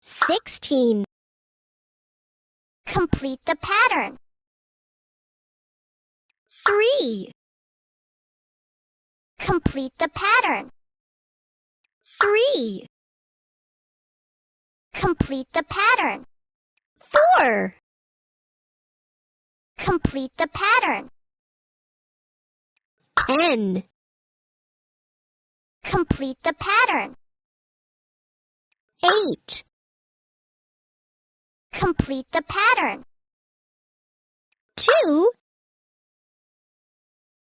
16. Complete the pattern. 3. Complete the pattern. 3. Complete the pattern. 4. Complete the pattern. 10. Complete the pattern. 8. Complete the pattern. 2.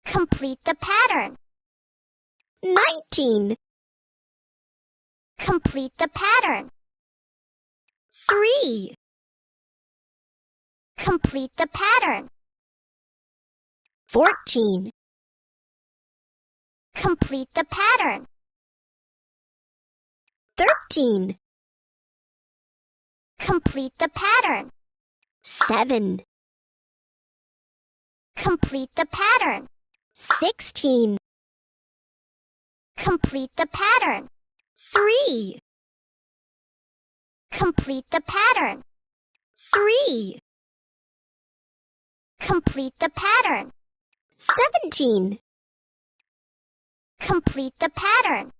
Complete the pattern. 19. Complete the pattern. 3. Complete the pattern. 14. Complete the pattern. 13. Complete the pattern. 7. Complete the pattern. 16. Complete the pattern. 3. Complete the pattern. 3. Complete the pattern. 17. Complete the pattern.